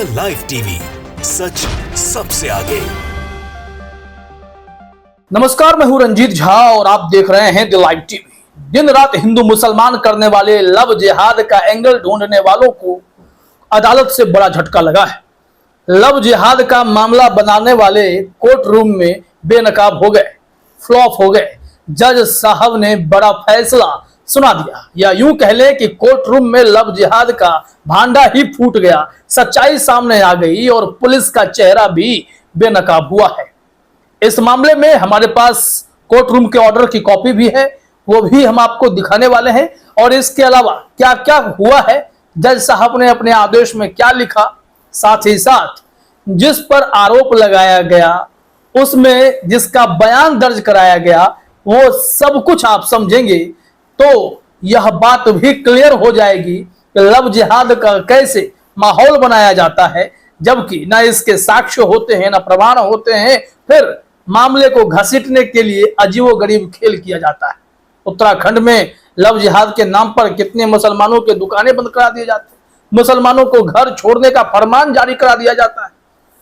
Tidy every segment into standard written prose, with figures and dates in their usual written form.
The live TV, सच सबसे आगे। नमस्कार, मैं हूं रंजीत झा और आप देख रहे हैं द लाइव टीवी। दिन रात हिंदू मुसलमान करने वाले लव जिहाद का एंगल ढूंढने वालों को अदालत से बड़ा झटका लगा है। लव जिहाद का मामला बनाने वाले कोर्ट रूम में बेनकाब हो गए, फ्लॉप हो गए। जज साहब ने बड़ा फैसला सुना दिया, या यूं कह ले कि कोर्ट रूम में लव जिहाद का भांडा ही फूट गया। सच्चाई सामने आ गई और पुलिस का चेहरा भी बेनकाब हुआ है। इस मामले में हमारे पास कोर्ट रूम के ऑर्डर की कॉपी भी है, वो भी हम आपको दिखाने वाले हैं। और इसके अलावा क्या क्या हुआ है, जज साहब ने अपने आदेश में क्या लिखा, साथ ही साथ जिस पर आरोप लगाया गया, उसमें जिसका बयान दर्ज कराया गया, वो सब कुछ आप समझेंगे तो यह बात भी क्लियर हो जाएगी कि लव जिहाद का कैसे माहौल बनाया जाता है, जबकि ना इसके साक्ष्य होते हैं, ना प्रमाण होते हैं। फिर मामले को घसीटने के लिए अजीबोगरीब खेल किया जाता है। उत्तराखंड में लव जिहाद के नाम पर कितने मुसलमानों के दुकानें बंद करा दिए जाते हैं, मुसलमानों को घर छोड़ने का फरमान जारी करा दिया जाता है।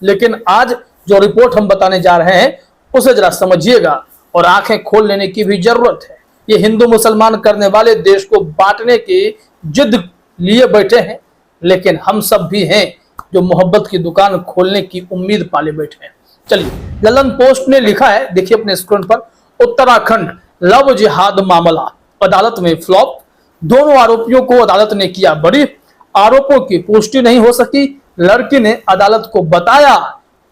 लेकिन आज जो रिपोर्ट हम बताने जा रहे हैं उसे जरा समझिएगा और आंखें खोल लेने की भी जरूरत है। ये हिंदू मुसलमान करने वाले देश को बांटने की जिद लिए बैठे हैं, लेकिन हम सब भी हैं जो मोहब्बत की दुकान खोलने की उम्मीद पाले बैठे हैं। चलिए, ललन पोस्ट ने लिखा है, देखिए अपने स्क्रीन पर, उत्तराखंड लव जिहाद मामला अदालत में फ्लॉप। दोनों आरोपियों को अदालत ने किया बरी। आरोपों की पुष्टि नहीं हो सकी। लड़की ने अदालत को बताया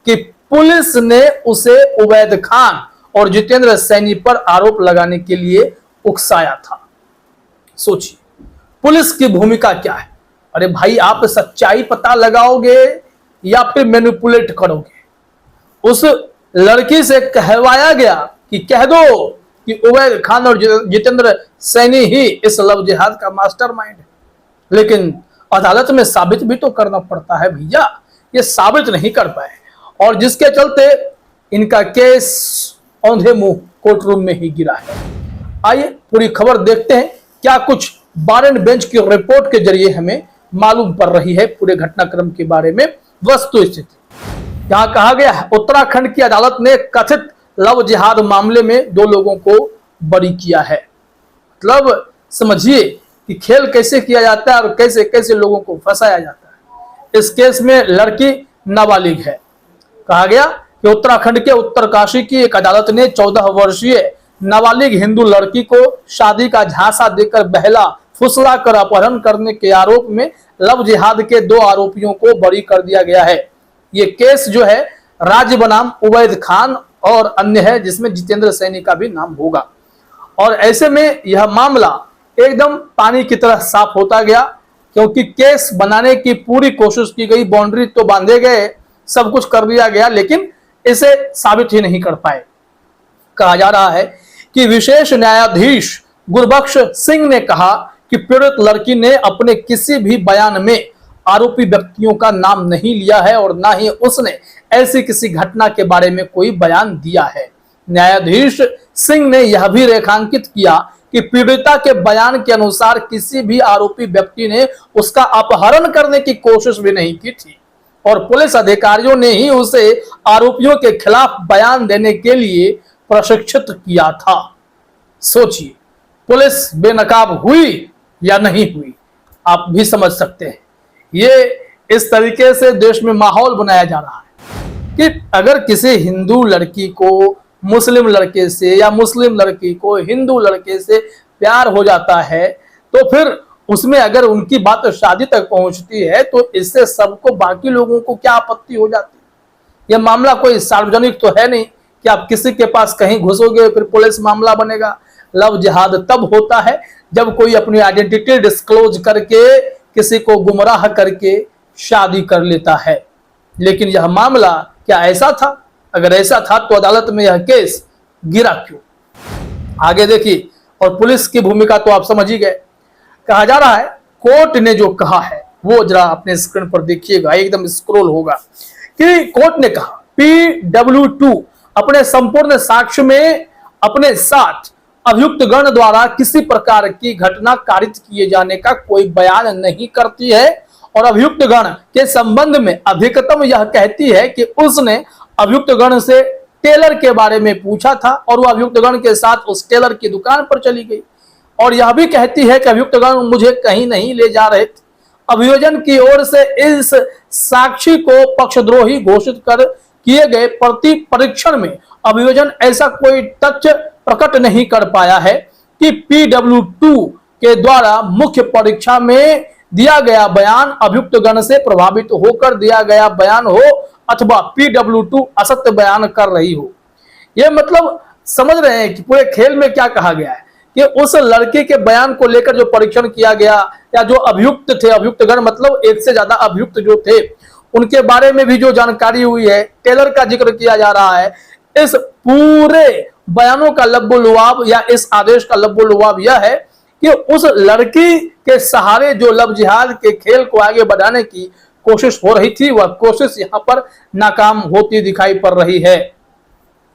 कि पुलिस ने उसे उबैद खान और जितेंद्र सैनी पर आरोप लगाने के लिए उकसाया था। सोचिए, पुलिस की भूमिका क्या है? अरे भाई, आप सच्चाई पता लगाओगे या फिर मैनिपुलेट करोगे? उस लड़की से कहवाया गया कि कह दो कि उबैद खान और जितेंद्र सैनी ही इस लव जिहाद का मास्टरमाइंड है। लेकिन अदालत में साबित भी तो करना पड़ता है भैया, ये साबित नहीं कर पाए और जिसके चलते इनका केस औंधे मुंह कोर्ट रूम में ही गिरा है। आइए पूरी खबर देखते हैं, क्या कुछ बार एंड बेंच की रिपोर्ट के जरिए हमें मालूम पड़ रही है पूरे घटनाक्रम के बारे में वस्तु स्थिति। यहां कहा गया है, उत्तराखंड की अदालत ने कथित लव जिहाद मामले में 2 लोगों को बरी किया है। मतलब समझिए कि खेल कैसे किया जाता है और कैसे कैसे लोगों को फंसाया जाता है। इस केस में लड़की नाबालिग है। कहा गया कि उत्तराखंड के उत्तरकाशी की एक अदालत ने 14 वर्षीय नाबालिग हिंदू लड़की को शादी का झांसा देकर बहला फुसला कर अपहरण करने के आरोप में लव जिहाद के 2 आरोपियों को बरी कर दिया गया है। ये केस जो है राज्य बनाम उबैद खान और अन्य है, जिसमें जितेंद्र सैनी का भी नाम होगा। और ऐसे में यह मामला एकदम पानी की तरह साफ होता गया, क्योंकि केस बनाने की पूरी कोशिश की गई, बाउंड्री तो बांधे गए, सब कुछ कर दिया गया, लेकिन इसे साबित ही नहीं कर पाए। कहा जा रहा है कि विशेष न्यायाधीश गुरबख्श सिंह ने कहा कि पीड़ित लड़की ने अपने किसी भी बयान में आरोपी व्यक्तियों का नाम नहीं लिया है और ना ही उसने ऐसी किसी घटना के बारे में कोई बयान दिया है। न्यायाधीश सिंह ने यह भी रेखांकित किया कि पीड़िता के बयान के अनुसार किसी भी आरोपी व्यक्ति ने उसका अपहरण करने की कोशिश भी नहीं की थी और पुलिस अधिकारियों ने ही उसे आरोपियों के खिलाफ बयान देने के लिए प्रशिक्षित किया था। सोचिए, पुलिस बेनकाब हुई या नहीं हुई, आप भी समझ सकते हैं। ये इस तरीके से देश में माहौल बनाया जा रहा है कि अगर किसी हिंदू लड़की को मुस्लिम लड़के से या मुस्लिम लड़की को हिंदू लड़के से प्यार हो जाता है, तो फिर उसमें अगर उनकी बात शादी तक पहुंचती है तो इससे सबको, बाकी लोगों को क्या आपत्ति हो जाती है? यह मामला कोई सार्वजनिक तो है नहीं कि आप किसी के पास कहीं घुसोगे फिर पुलिस मामला बनेगा। लव जिहाद तब होता है जब कोई अपनी आइडेंटिटी डिस्क्लोज करके किसी को गुमराह करके शादी कर लेता है। लेकिन यह मामला क्या ऐसा था? अगर ऐसा था तो अदालत में यह केस गिरा क्यों? आगे देखिए, और पुलिस की भूमिका तो आप समझ ही गए। कहा जा रहा है, कोर्ट ने जो कहा है वो जरा अपने स्क्रीन पर देखिएगा, एकदम स्क्रॉल होगा, कि कोर्ट ने कहा PW2 अपने संपूर्ण साक्ष्य में अपने साथ अभियुक्त गण द्वारा किसी प्रकार की घटना कारित किए जाने का कोई बयान नहीं करती है और अभियुक्त गण के संबंध में अधिकतम यह कहती है कि उसने अभियुक्त गण से टेलर के बारे में पूछा था और वह अभियुक्त गण के साथ उस टेलर की दुकान पर चली गई और यह भी कहती है कि अभियुक्त गण मुझे कहीं नहीं ले जा रहे थे। अभियोजन की ओर से इस साक्षी को पक्षद्रोही घोषित कर किए गए प्रति परीक्षण में अभियोजन ऐसा कोई तथ्य प्रकट नहीं कर पाया है कि PW2 के द्वारा मुख्य परीक्षा में दिया गया बयान अभियुक्त गण से प्रभावित होकर दिया गया बयान हो अथवा PW2 असत्य बयान कर रही हो। यह मतलब समझ रहे हैं कि पूरे खेल में क्या कहा गया है कि उस लड़के के बयान को लेकर जो परीक्षण किया गया या जो अभियुक्त थे, अभियुक्त गण मतलब एक से ज्यादा अभियुक्त जो थे, उनके बारे में भी जो जानकारी हुई है, टेलर का जिक्र किया जा रहा है। इस पूरे बयानों का लब्बो-लुआब या इस आदेश का लब्बो-लुआब यह है कि उस लड़की के सहारे जो लव जिहाद के खेल को आगे बढ़ाने की कोशिश हो रही थी, वह कोशिश यहां पर नाकाम होती दिखाई पड़ रही है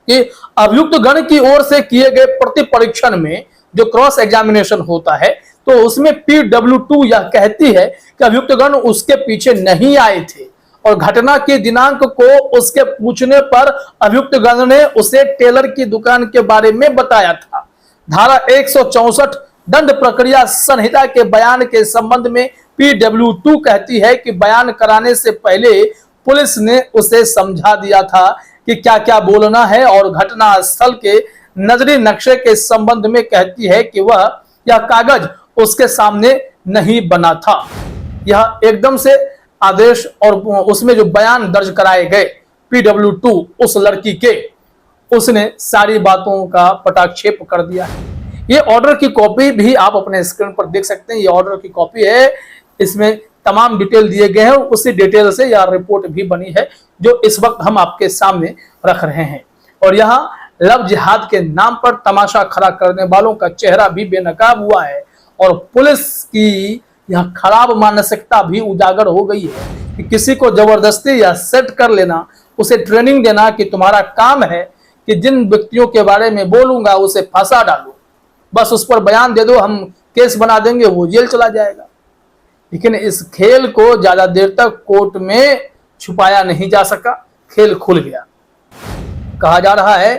कि अभियुक्त गण की ओर से किए गए प्रति परीक्षण में जो क्रॉस एग्जामिनेशन होता है तो उसमें PW2 यह कहती है कि अभियुक्त गण उसके पीछे नहीं आए थे और घटना के दिनांक को उसके पूछने पर अभियुक्त गण ने उसे टेलर की दुकान के बारे में बताया था। धारा 164 दंड प्रक्रिया संहिता के बयान के संबंध में PW2 कहती है कि बयान कराने से पहले पुलिस ने उसे समझा दिया था कि क्या क्या बोलना है और घटना स्थल के नजरी नक्शे के संबंध में कहती है कि वह यह कागज उसके सामने नहीं बना था। यह एकदम से आदेश और उसमें जो बयान दर्ज कराए गए PW2 उस लड़की के, उसने सारी बातों का पटाक्षेप कर दिया है। ये ऑर्डर की कॉपी भी आप अपने स्क्रीन पर देख सकते हैं। ये ऑर्डर की कॉपी है, इसमें तमाम डिटेल दिए गए हैं। उसी डिटेल से यह रिपोर्ट भी बनी है जो इस वक्त हम आपके सामने रख रहे हैं। और यहाँ लव जिहाद के नाम पर तमाशा खड़ा करने वालों का चेहरा भी बेनकाब हुआ है और पुलिस की यह खराब मानसिकता भी उजागर हो गई है कि किसी को जबरदस्ती या सेट कर लेना, उसे ट्रेनिंग देना कि तुम्हारा काम है कि जिन व्यक्तियों के बारे में बोलूंगा उसे फंसा डालो, बस उस पर बयान दे दो, हम केस बना देंगे, वो जेल चला जाएगा। लेकिन इस खेल को ज्यादा देर तक कोर्ट में छुपाया नहीं जा सका, खेल खुल गया। कहा जा रहा है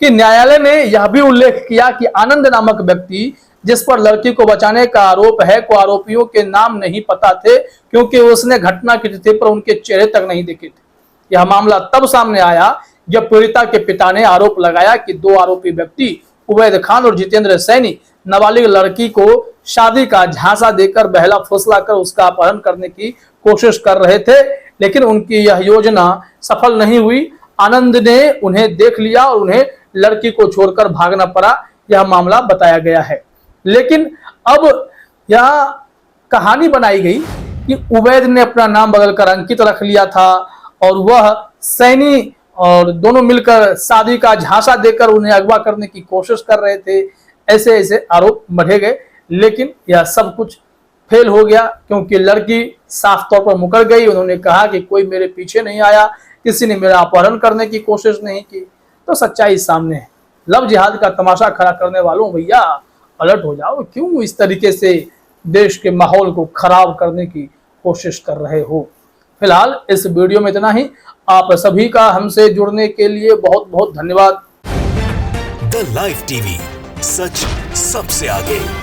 कि न्यायालय ने यह भी उल्लेख किया कि आनंद नामक व्यक्ति जिस पर लड़की को बचाने का आरोप है को आरोपियों के नाम नहीं पता थे क्योंकि उसने घटना की तिथि पर उनके चेहरे तक नहीं देखे थे। यह मामला तब सामने आया जब पीड़िता के पिता ने आरोप लगाया कि दो आरोपी व्यक्ति उबैद खान और जितेंद्र सैनी नाबालिग लड़की को शादी का झांसा देकर बहला फुसला कर उसका अपहरण करने की कोशिश कर रहे थे, लेकिन उनकी यह योजना सफल नहीं हुई। आनंद ने उन्हें देख लिया और उन्हें लड़की को छोड़कर भागना पड़ा, यह मामला बताया गया है। लेकिन अब यह कहानी बनाई गई कि उबैद ने अपना नाम बदलकर अंकित रख लिया था और वह सैनी और दोनों मिलकर शादी का झांसा देकर उन्हें अगवा करने की कोशिश कर रहे थे। ऐसे ऐसे आरोप बढ़े गए, लेकिन यह सब कुछ फेल हो गया क्योंकि लड़की साफ तौर पर मुकर गई। उन्होंने कहा कि कोई मेरे पीछे नहीं आया, किसी ने मेरा अपहरण करने की कोशिश नहीं की। तो सच्चाई सामने है। लव जिहाद का तमाशा खड़ा करने वालों, भैया अलर्ट हो जाओ। क्यों इस तरीके से देश के माहौल को खराब करने की कोशिश कर रहे हो? फिलहाल इस वीडियो में इतना ही। आप सभी का हमसे जुड़ने के लिए बहुत बहुत धन्यवाद। द लाइव टीवी, सच सबसे आगे।